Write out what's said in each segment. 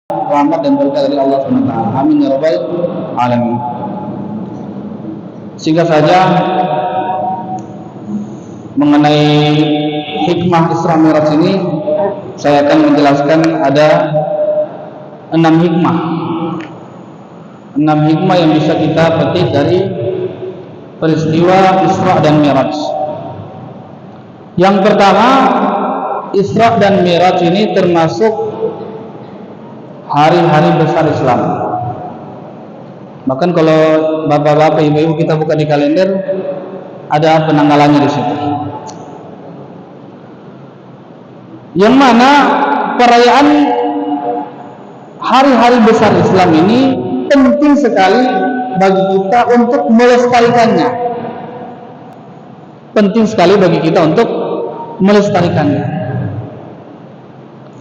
rahmat dan berkah dari Allah SWT. Amin ya rabbal alamin. Singkat saja mengenai hikmah Isra Mi'raj ini, saya akan menjelaskan ada 6 hikmah. 6 hikmah yang bisa kita petik dari peristiwa Isra dan Mi'raj. Yang pertama, Isra dan Mi'raj ini termasuk hari-hari besar Islam. Bahkan kalau bapak-bapak, ibu-ibu kita buka di kalender, ada penanggalannya di situ. Yang mana perayaan hari-hari besar Islam ini penting sekali bagi kita untuk melestarikannya. Penting sekali bagi kita untuk melestarikannya.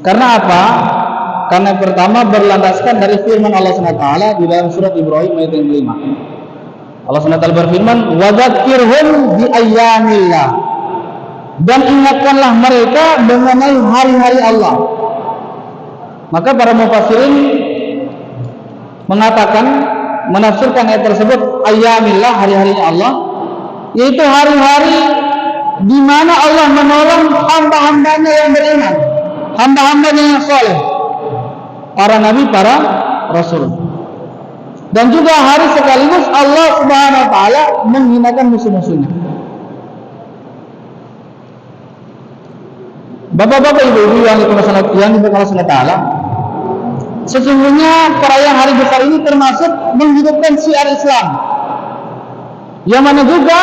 Karena apa? Karena pertama berlandaskan dari firman Allah SWT di dalam surat Ibrahim ayat yang kelima. Allah SWT berfirman, "Wadzakirhum bi ayyamillah." Dan ingatkanlah mereka mengenai hari-hari Allah. Maka para mufassirin mengatakan, menafsirkan ayat tersebut ayyamillah, hari-harinya Allah, yaitu hari-hari di mana Allah menolong hamba-hambanya yang beriman, hamba-hambanya yang saleh, para nabi, para rasul. Dan juga hari sekaligus Allah Subhanahu wa taala menghinakan musuh-musuhnya. Bapak-bapak, ibu-ibu yang dimuliakan Allah Subhanahu wa taala, sesungguhnya perayaan hari besar ini termasuk menghidupkan syiar Islam. Yang mana juga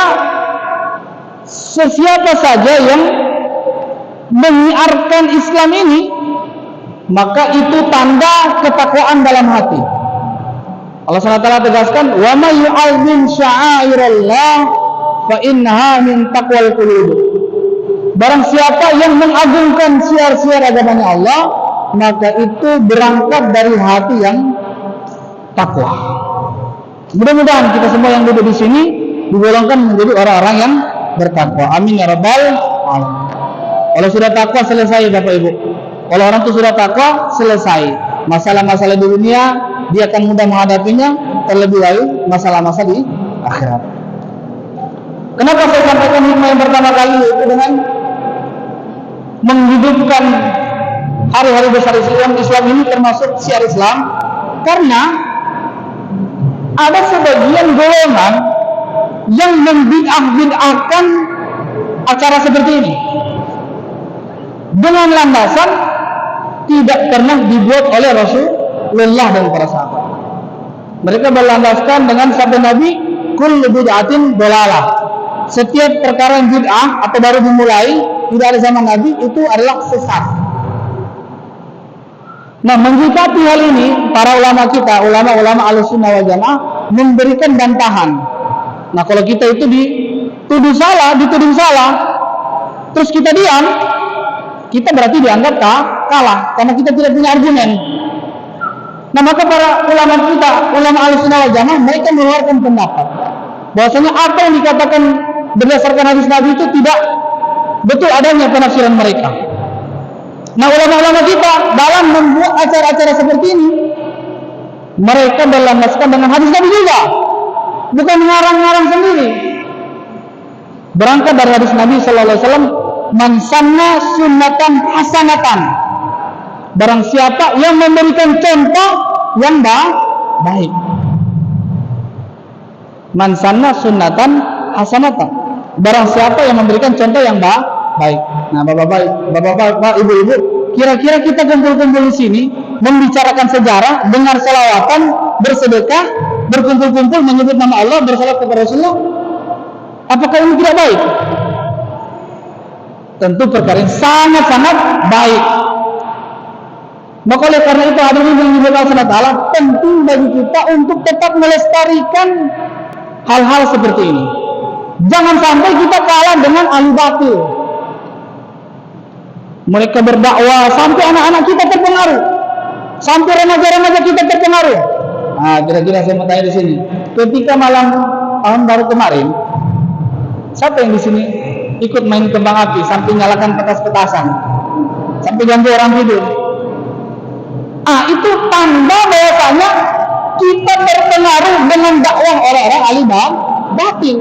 sesiapa saja yang menyiarkan Islam ini, maka itu tanda ketakwaan dalam hati. Allah SWT tegaskan, "Wa may yu'azzim sya'airallah fa innaha min taqwal qulub." Barang siapa yang mengagungkan syiar-syiar agamanya Allah, maka itu berangkat dari hati yang takwa. Mudah-mudahan kita semua yang duduk di sini digolongkan menjadi orang-orang yang bertakwa. Amin ya rabbal alamin. Kalau sudah takwa selesai Bapak Ibu. Kalau orang itu sudah takwa selesai. Masalah-masalah di dunia dia akan mudah menghadapinya, terlebih lagi masalah-masalah di akhirat. Kenapa saya sampaikan hikmah yang pertama kali, yaitu dengan menghidupkan hari-hari besar Islam ini termasuk syiar Islam? Karena ada sebagian golongan yang membid'ah-bid'ahkan acara seperti ini dengan landasan tidak pernah dibuat oleh Rasulullah dan para sahabat. Mereka berlandaskan dengan sabda Nabi, kullu bid'atin dalalah. Setiap perkara yang bid'ah atau baru dimulai tidak ada zaman Nabi itu adalah sesat. Nah, menyikapi hal ini, para ulama kita, ulama-ulama Ahlussunnah wal Jamaah memberikan bantahan. Nah, kalau kita itu dituduh salah, terus kita diam, kita berarti dianggap kalah karena kita tidak punya argumen. Nah, maka para ulama kita, ulama Ahlussunnah wal Jamaah, mereka mengeluarkan pendapat bahwasanya apa yang dikatakan berdasarkan hadis Nabi itu tidak betul adanya penafsiran mereka. Nah, ulama-ulama kita dalam membuat acara-acara seperti ini, mereka berlandaskan dengan hadis Nabi juga, bukan ngarang-ngarang sendiri. Berangkat dari hadis Nabi sallallahu alaihi wasallam, "Man sanna sunnatan hasanatan." Barang siapa yang memberikan contoh yang baik. Man sanna sunnatan hasanatan. Barang siapa yang memberikan contoh yang baik. Nah, bapak-bapak, ibu-ibu, kira-kira kita kumpul-kumpul di sini membicarakan sejarah, dengar selawatan, bersedekah, berkumpul-kumpul menyebut nama Allah, bersalawat kepada Rasulullah, apakah ini tidak baik? Tentu perkara yang sangat-sangat baik. Maka oleh karena itu hadirin yang dimuliakan Allah Taala, penting bagi kita untuk tetap melestarikan hal-hal seperti ini. Jangan sampai kita kalah dengan ahli batil. Mereka berdakwah sampai anak-anak kita terpengaruh, sampai remaja-remaja kita terpengaruh. Nah, kira-kira saya mau tanya di sini, ketika malam tahun baru kemarin, siapa yang di sini ikut main kembang api sampai nyalakan petas-petasan, sampai ganggu orang tidur? Itu tanda bahwasanya kita terpengaruh dengan dakwah orang-orang ahli batil.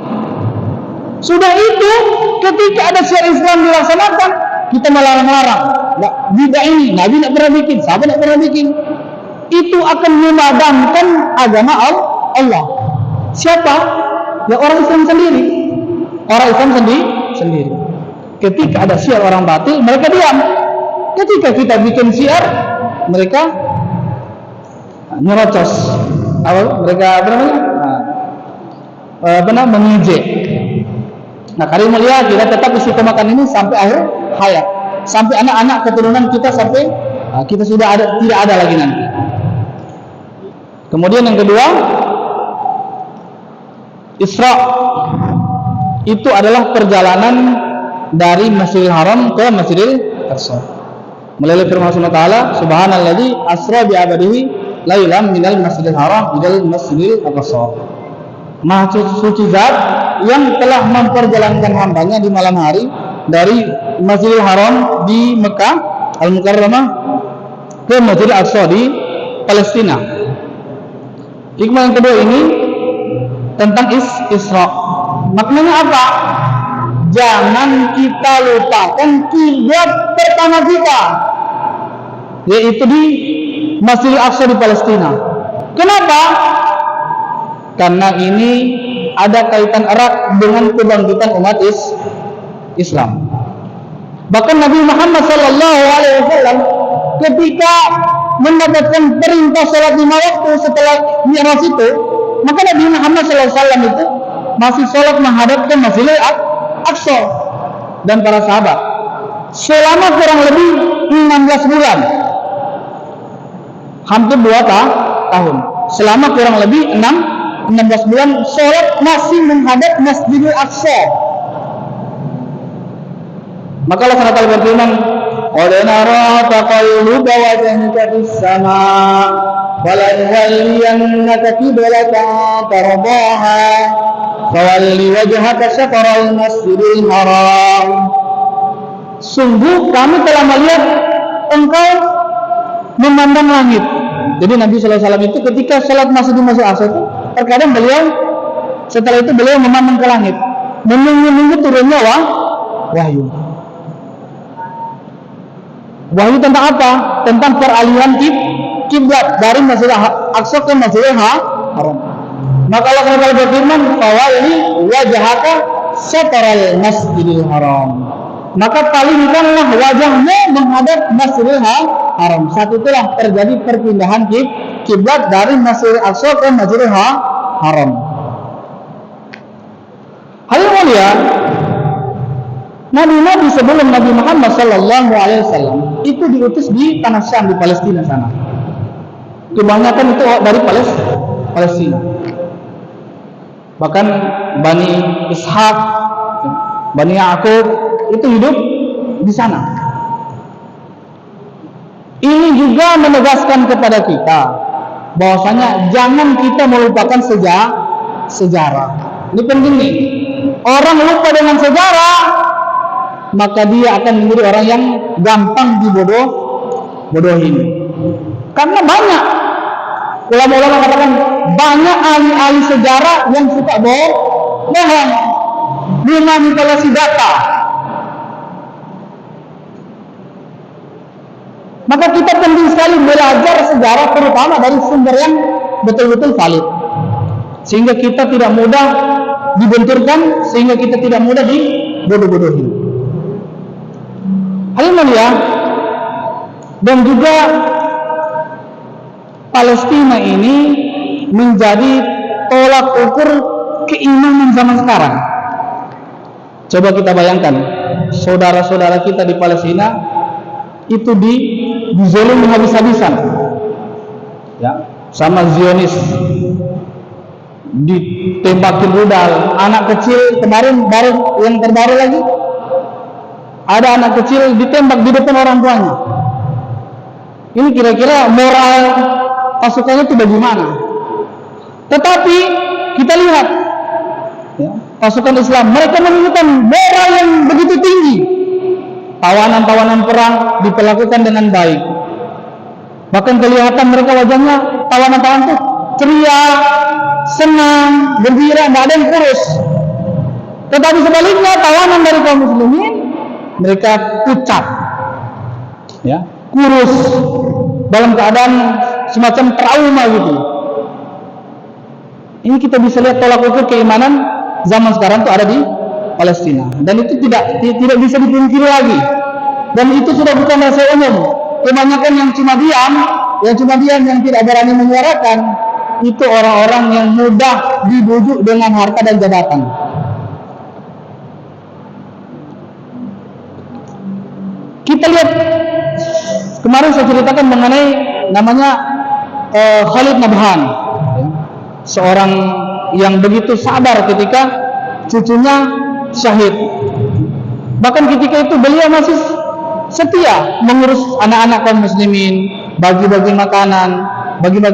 Sudah itu, ketika ada syiar Islam dilaksanakan, kita melarang-larang. Tidak ini, Nabi tidak pernah bikin, sahabat tidak pernah bikin. Itu akan memadamkan agama Allah. Siapa? Ya orang Islam sendiri. Orang Islam sendiri. Ketika ada syiar orang batil, mereka diam. Ketika kita bikin syiar, mereka nyerocos. Mereka mengejek. Nah, kali mulia kita tetap istiqomahkan ini sampai akhir hayat, sampai anak-anak keturunan kita, sampai kita sudah tidak ada lagi nanti. Kemudian yang kedua, Isra itu adalah perjalanan dari Masjidil Haram ke Masjidil Aqsa melalui firman Allah Taala, Subhanalladzi asra bi 'abdihi lailan minal Masjidil Haram ilal Masjidil Aqsa. Maha suci zat yang telah memperjalankan hambanya di malam hari dari Masjidil Haram di Mekah Al-Mukarramah ke Masjidil Aqsa di Palestina. Hikmah yang kedua ini tentang Isra. Maknanya apa? Jangan kita lupakan kiblat pertama kita, yaitu di Masjidil Aqsa di Palestina. Kenapa? Karena ini ada kaitan erat dengan kebangkitan umat Islam. Bahkan Nabi Muhammad SAW ketika mendapatkan perintah sholat 5 waktu setelah Mi'raj itu, maka Nabi Muhammad SAW itu masih sholat menghadap ke Masjidil Aqsa dan para sahabat selama kurang lebih 16 bulan, hampir 2 tahun. Selama kurang lebih 16 bulan sholat masih menghadap Masjidil Aqsa. Maka Allah SWT berfirman, "Qad nara taqalluba wajhika fis sama' falanwalliyannaka qiblatan tardaha fawalli wajhaka syatral Masjidil Haram." Sungguh kami telah melihat engkau memandang langit. Jadi Nabi SAW itu ketika sholat masih di Masjidil Aqsa itu, terkadang beliau setelah itu beliau memandang ke langit, menunggu turunnya wahyu. Wahyu tentang apa? Tentang peralihan kiblat dari Masjidil Aqsa ke Masjidil Haram. Maka Allah SWT berfirman, "Fawalli wajhaka syatral Masjidil Haram." Maka palingkanlah wajahmu menghadap Masjidil Haram. Saat itulah terjadi perpindahan kiblat dari Masjidil Aqsa ke Masjidil Haram. Hal yang mulia, Nabi sebelum Nabi Muhammad SAW itu diutus di tanah Syam di Palestina sana. Kebanyakan itu dari Palestina. Bahkan Bani Ishaq, Bani Ya'qub itu hidup di sana. Ini juga menegaskan kepada kita bahwasanya jangan kita melupakan sejarah. Ini penting nih. Orang lupa dengan sejarah, maka dia akan menjadi orang yang gampang dibodohin. Karena banyak ulama-ulama katakan banyak ahli-ahli sejarah yang suka bohong, memanipulasi data. Maka kita penting sekali belajar sejarah, terutama dari sumber yang betul-betul valid, sehingga kita tidak mudah dibenturkan, sehingga kita tidak mudah dibodoh-bodohi. Hal ini ya, dan juga Palestina ini menjadi tolak ukur keimanan zaman sekarang. Coba kita bayangkan, saudara-saudara kita di Palestina itu dizolimi habis-habisan, ya, sama Zionis, ditembakin rudal. Anak kecil kemarin yang terbaru lagi, ada anak kecil ditembak di depan orang tuanya. Ini kira-kira moral pasukannya itu bagaimana? Tetapi kita lihat, ya, pasukan Islam mereka menunjukkan moral yang begitu tinggi. Tawanan-tawanan perang diperlakukan dengan baik. Bahkan kelihatan mereka wajahnya tawanan-tawanan tuh ceria, senang, gembira, nggak ada yang kurus. Tetapi sebaliknya tawanan dari kaum muslimin mereka pucat, ya, kurus, dalam keadaan semacam trauma gitu. Ini kita bisa lihat tolak ukur keimanan zaman sekarang tuh ada di Palestina, dan itu tidak bisa dipungkiri lagi. Dan itu sudah bukan rahasia umum. Kebanyakan yang cuma diam, yang tidak berani menyuarakan, itu orang-orang yang mudah dibujuk dengan harta dan jabatan. Kita lihat kemarin saya ceritakan mengenai namanya Khalid Nabhan, seorang yang begitu sabar ketika cucunya syahid. Bahkan ketika itu beliau masih setia mengurus anak-anak kaum muslimin, bagi-bagi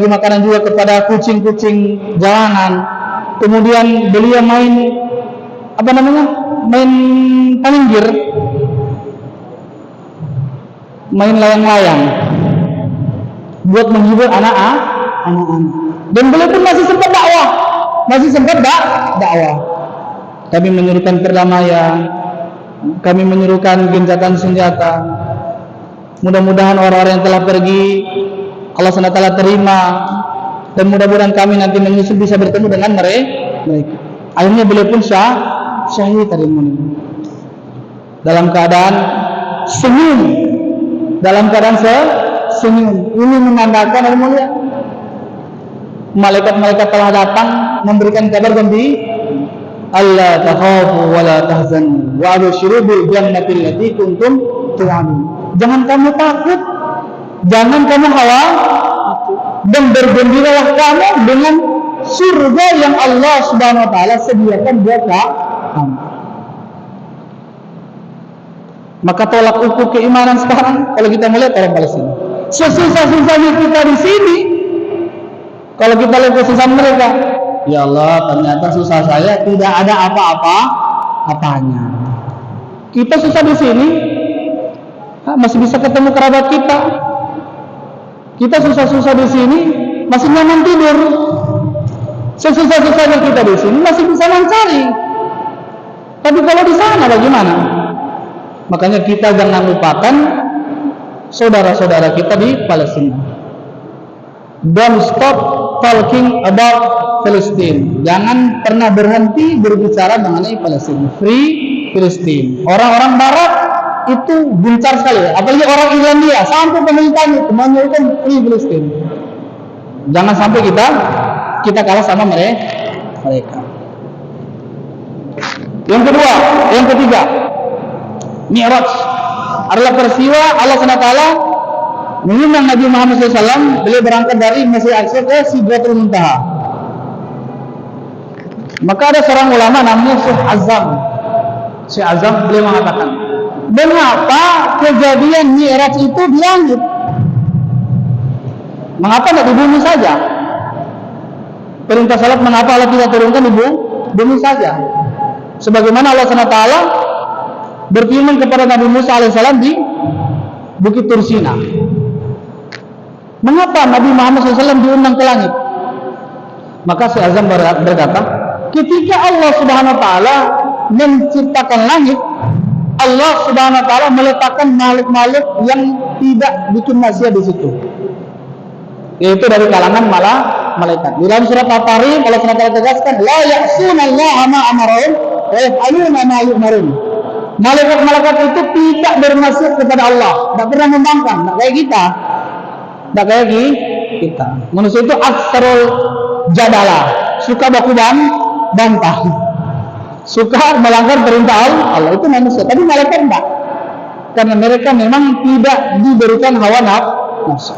makanan juga kepada kucing-kucing jalanan. Kemudian beliau main palinggir, main layang-layang buat menghibur anak-anak. Dan beliau pun masih sempat dakwah. Kami menyerukan perdamaian, kami menyerukan gencatan senjata. Mudah-mudahan orang-orang yang telah pergi Allah SWT terima, dan mudah-mudahan kami nanti menyusul bisa bertemu dengan mereka. Akhirnya beliau pun syahid hari ini dalam keadaan senyum. Ini menandakan yang mulia, malaikat-malaikat telah datang memberikan kabar gembira. Allah takhafu wa la tahzanu wa abshiru bil jannati allati kuntum tu'adun. Jangan kamu takut, jangan kamu khawatir, dan bergembiralah kamu dengan surga yang Allah Subhanahu wa taala sediakan buat kamu. Maka tolak ukur keimanan sekarang kalau kita melihat orang Palestina. Sesusah-susahnya kita di sini, kalau kita lihat kesusahan mereka, ya Allah, ternyata susah saya tidak ada apa-apanya. Kita susah di sini, masih bisa ketemu kerabat kita. Kita susah-susah di sini, masih nyaman tidur. Sesusah-susahnya kita di sini masih bisa mencari. Tapi kalau di sana bagaimana? Makanya kita jangan lupakan saudara-saudara kita di Palestina. Don't stop talking about Palestine. Jangan pernah berhenti berbicara mengenai Palestina. Free Palestine. Orang-orang Barat itu gencar sekali, apalagi orang Irlandia, sampai pemerintahnya menyerukan Free Palestine. Jangan sampai kita kalah sama mereka. Yang ketiga, Mi'raj adalah peristiwa Allah SWT mengundang Nabi Muhammad SAW. Beliau berangkat dari Masjid Al-Aqsa ke Sidratul Muntaha. Maka ada seorang ulama namanya Syekh Azam, beliau mengatakan, mengapa kejadian Mi'raj itu di langit? Mengapa tidak di bumi saja? Perintah salat mengapa Allah tidak turunkan di bumi saja? Sebagaimana Allah SWT berfirman kepada Nabi Musa alaihissalam di Bukit Tursina. Mengapa Nabi Muhammad SAW diundang ke langit? Maka Syekh Azam berkata, ketika Allah Subhanahu wa taala menciptakan langit, Allah Subhanahu wa taala meletakkan makhluk-makhluk yang tidak bikin maksiat di situ, yaitu dari kalangan malaikat. Di dalam surat At-Tahrim Allah Subhanahu wa taala tegaskan, la ya'sunallaha ma amarahum wa yaf'aluna ma yu'marun. Malaikat-malaikat itu tidak bermaksiat kepada Allah, tidak pernah membangkang, tidak kayak kita. Manusia itu aksarul jadala, suka baku bantah, suka melanggar perintah Allah. Itu manusia, tapi malaikat enggak, karena mereka memang tidak diberikan hawa nafsu.